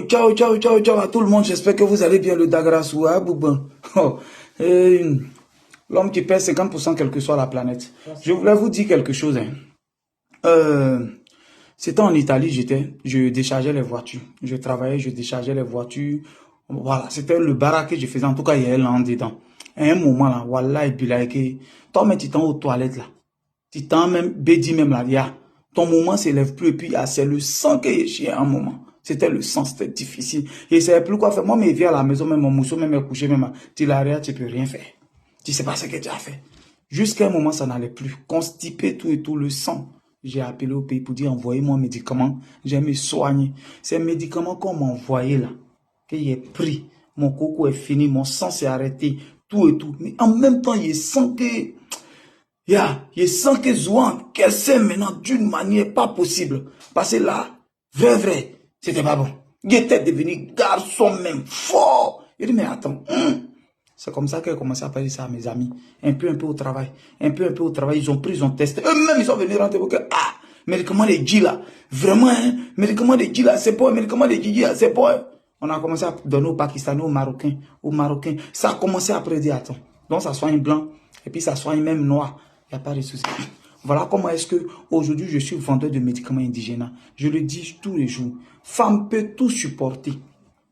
ciao, ciao, ciao, ciao à tout le monde. J'espère que vous allez bien, le Dagrasou, hein, Bouban. Oh, l'homme qui pèse 50% quelle que soit la planète. Je voulais vous dire quelque chose. Hein. Euh, C'était en Italie, je déchargeais les voitures. Je travaillais, je déchargeais les voitures. Voilà, c'était le barak que je faisais. En tout cas, il y avait l'an dedans. À un moment là, voilà, et puis là, toi, mais tu t'en aux toilettes là. Tu t'en même, bédi même là, ton moment s'élève plus et puis c'est le sang que j'ai chié à un moment. C'était le sang, c'était difficile. Et c'est plus quoi faire. Moi, mais viens à la maison, même mon mousseau, même est couché, même, tu l'arrières, tu peux rien faire. Tu sais pas ce que tu as fait. Jusqu'à un moment, ça n'allait plus. Constipé tout et tout, le sang. J'ai appelé au pays pour dire, envoyez-moi un médicament. J'ai me soigner. Ces médicaments qu'on m'a envoyé là, que j'ai pris, mon coco est fini, mon sang s'est arrêté, tout et tout. Mais en même temps, il sent que, il sent que Zouan, qu'elle sait maintenant d'une manière pas possible. Parce que là, vrai, c'était pas bon. Il était devenu garçon même, fort. Il dit, mais attends, c'est comme ça qu'elle a commencé à parler ça à mes amis. Un peu au travail. Un peu au travail. Ils ont pris, ils ont testé. Eux-mêmes, ils sont venus rentrer pour que, médicament de G là. Vraiment, hein, médicament de G là, c'est pas un médicament de G là, c'est pas un. On a commencé à donner aux Pakistanais, aux Marocains. Ça a commencé après dire, attends. Donc, ça soigne blanc. Et puis, ça soigne même noir. Il n'y a pas de souci. Voilà comment est-ce que aujourd'hui je suis vendeur de médicaments indigènes. Je le dis tous les jours. Femme peut tout supporter.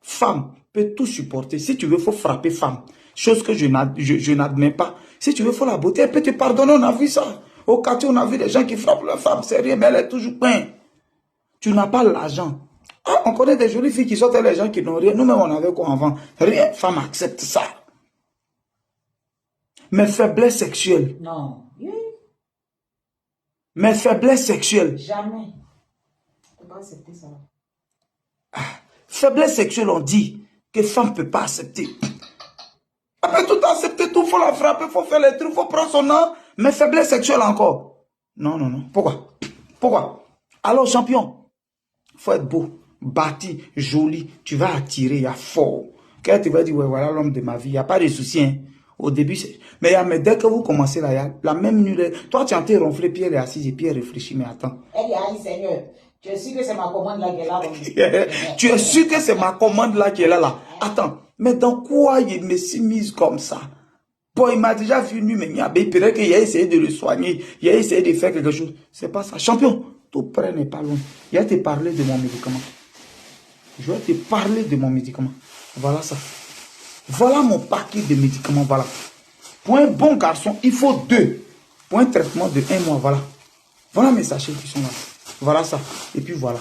Femme peut tout supporter. Si tu veux, il faut frapper femme. Chose que je n'admets pas. Si tu veux, il faut la beauté. Elle peut te pardonner, on a vu ça. Au quartier, on a vu des gens qui frappent leur femme. C'est rien, mais elle est toujours peinte. Tu n'as pas l'argent. Ah, on connaît des jolies filles qui sortent les gens qui n'ont rien. Nous-mêmes, on avait quoi avant? Rien. Femme accepte ça. Mes faiblesses sexuelles. Non. Mes faiblesses sexuelles. Jamais. Tu ne peux pas accepter ça. Faiblesse sexuelle, on dit que femme ne peut pas accepter. Elle peut tout accepter, tout, il faut la frapper, il faut faire les trucs, il faut prendre son nom. Mais faiblesse sexuelle encore. Non. Pourquoi? Alors, champion, il faut être beau, bâti, joli. Tu vas attirer, il y a fort. Quand tu vas dire, ouais, voilà l'homme de ma vie, il n'y a pas de souci. Hein. Au début, c'est... Mais dès que vous commencez là, il y a la même nuit. Toi, tu as été ronflé, Pierre est assise et Pierre réfléchit, mais attends. Elle dit, aïe Seigneur, tu es sûr que c'est ma commande là qui est là? Tu es sûr que c'est ma commande là qui est là? Attends, mais dans quoi il me s'est mise comme ça? Bon, il m'a déjà vu nu, mais il paraît qu'il a essayé de le soigner, il a essayé de faire quelque chose. C'est pas ça. Champion, tout près n'est pas loin. Il va te parler de mon médicament. Je vais te parler de mon médicament. Voilà ça. Voilà mon paquet de médicaments, voilà. Pour un bon garçon, il faut 2. Pour un traitement de 1 mois, voilà. Voilà mes sachets qui sont là. Voilà ça. Et puis voilà.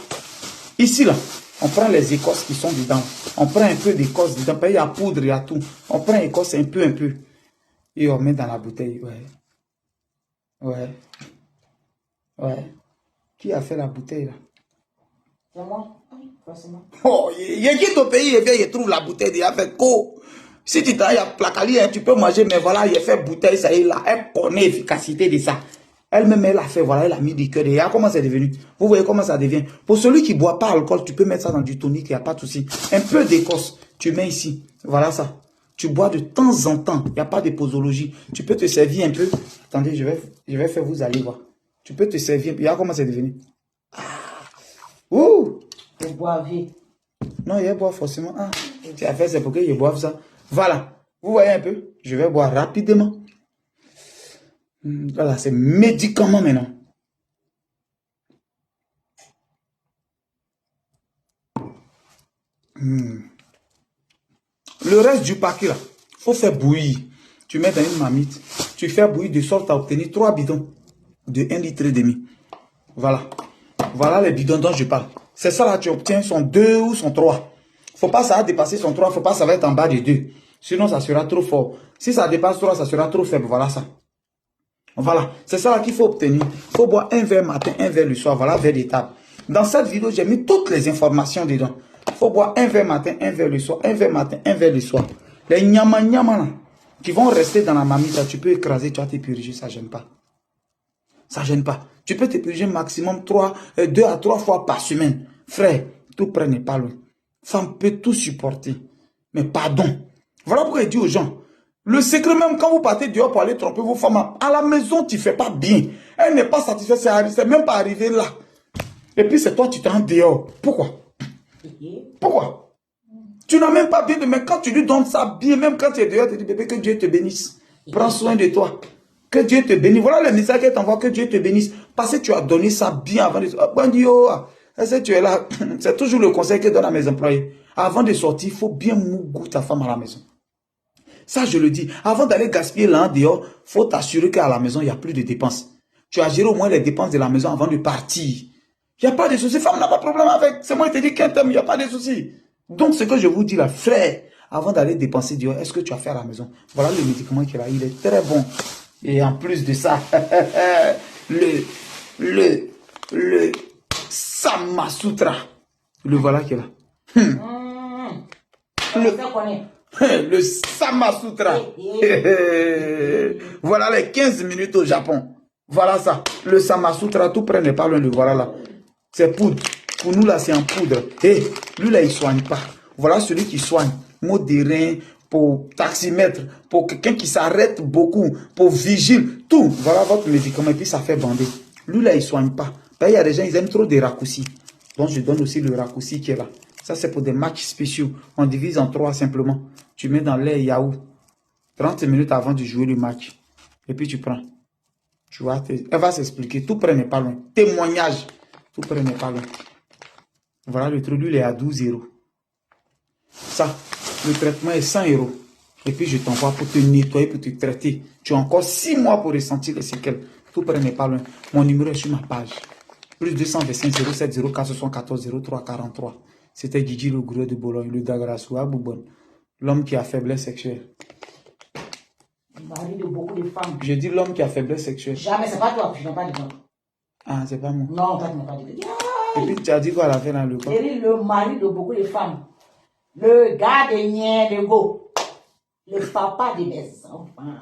Ici, là, on prend les écorces qui sont dedans. On prend un peu d'écorce dedans. Il y a poudre, il y a tout. On prend l'écorce un peu. Et on met dans la bouteille. Ouais. Qui a fait la bouteille, là? C'est moi. Forcément. Oh, il y a qui au pays, il trouve la bouteille, il a fait quoi? Si tu travailles à Placali, tu peux manger, mais voilà, il a fait bouteille, ça y est là. Elle connaît l'efficacité de ça. Elle-même, elle a fait, voilà, elle a mis du cœur. Et comment c'est devenu? Vous voyez comment ça devient? Pour celui qui ne boit pas alcool, tu peux mettre ça dans du tonique, il n'y a pas de souci. Un peu d'écorce, tu mets ici. Voilà ça. Tu bois de temps en temps. Il n'y a pas de posologie. Tu peux te servir un peu. Attendez, je vais faire, vous allez voir. Tu peux te servir. Regarde comment c'est devenu. Ouh! Je bois vite. Non, il boit forcément. Tu as fait, c'est pour qu'il boive ça. Voilà. Vous voyez un peu? Je vais boire rapidement. Voilà, c'est médicament maintenant. Le reste du paquet là, faut faire bouillir. Tu mets dans une marmite. Tu fais bouillir de sorte à obtenir 3 bidons de 1,5 litre. Voilà. Voilà les bidons dont je parle. C'est ça là, tu obtiens son 2 ou son 3. Faut pas ça va dépasser son 3, faut pas ça va être en bas de 2. Sinon ça sera trop fort. Si ça dépasse 3, ça sera trop faible. Voilà ça. Voilà, c'est ça là qu'il faut obtenir. Il faut boire un verre matin, un verre le soir. Voilà, verre d'étape. Dans cette vidéo, j'ai mis toutes les informations dedans. Il faut boire un verre matin, un verre le soir, un verre matin, un verre le soir. Les nyama là, qui vont rester dans la marmite, là, tu peux écraser, tu vas te puriger, ça ne gêne pas. Ça ne gêne pas. Tu peux te puriger maximum 2 à 3 fois par semaine. Frère, tout près n'est pas loin. Femme peut tout supporter. Mais pardon. Voilà pourquoi il dit aux gens, le secret même quand vous partez dehors pour aller tromper vos femmes, à la maison tu ne fais pas bien. Elle n'est pas satisfaite, c'est même pas arrivé là. Et puis c'est toi tu t'en dehors. Pourquoi? Pourquoi? Tu n'as même pas bien de mais quand tu lui donnes ça bien, même quand tu es dehors, tu dis bébé que Dieu te bénisse. Prends soin de toi. Que Dieu te bénisse. Voilà le message qu'elle t'envoie, que Dieu te bénisse. Parce que tu as donné ça bien avant de sortir. Est-ce que tu es là? C'est toujours le conseil que je donne à mes employés. Avant de sortir, il faut bien mouiller ta femme à la maison. Ça, je le dis. Avant d'aller gaspiller l'un dehors, il faut t'assurer qu'à la maison, il n'y a plus de dépenses. Tu as géré au moins les dépenses de la maison avant de partir. Il n'y a pas de souci. Femme n'a pas de problème avec. C'est moi qui te dis qu'un thème, il n'y a pas de souci. Donc, ce que je vous dis là, frère, avant d'aller dépenser dehors, est-ce que tu as fait à la maison? Voilà le médicament qu'il a. Il est très bon. Et en plus de ça, le Samasutra. Le voilà qu'il a. Le Samasutra. Voilà les 15 minutes au Japon. Voilà ça. Le Samasutra, tout près n'est pas loin de voilà là. C'est poudre. Pour nous là, c'est en poudre. Et lui là, il ne soigne pas. Voilà celui qui soigne. Modéré, pour taximètre, pour quelqu'un qui s'arrête beaucoup, pour vigile, tout. Voilà votre médicament et puis ça fait bander. Lui là, il ne soigne pas. Il y a des gens, ils aiment trop des raccourcis. Donc je donne aussi le raccourci qui est là. Ça c'est pour des matchs spéciaux. On divise en 3 simplement. Tu mets dans l'air yaourt. 30 minutes avant de jouer le match. Et puis tu prends. Tu vois, elle va s'expliquer. Tout près n'est pas loin. Témoignage. Tout près n'est pas loin. Voilà le truc. Lui, il est à 12 €. Ça, le traitement est 100 €. Et puis je t'envoie pour te nettoyer, pour te traiter. Tu as encore 6 mois pour ressentir les séquelles. Tout près n'est pas loin. Mon numéro est sur ma page. Plus 225 07 04 74 03 43. C'était Gigi le gros de Bologne, le Dagrassoua Boubon. L'homme qui a faiblesse sexuelle. Mari de beaucoup de femmes. Je dis l'homme qui a faiblesse sexuelle. Jamais, c'est pas toi, je n'ai pas dit toi. Ah, c'est pas moi. Non, toi, tu n'as pas dit. Et puis tu as dit quoi à la fin dans le corps? Le mari de beaucoup de femmes. Le gardien de go. Le papa de mes enfants.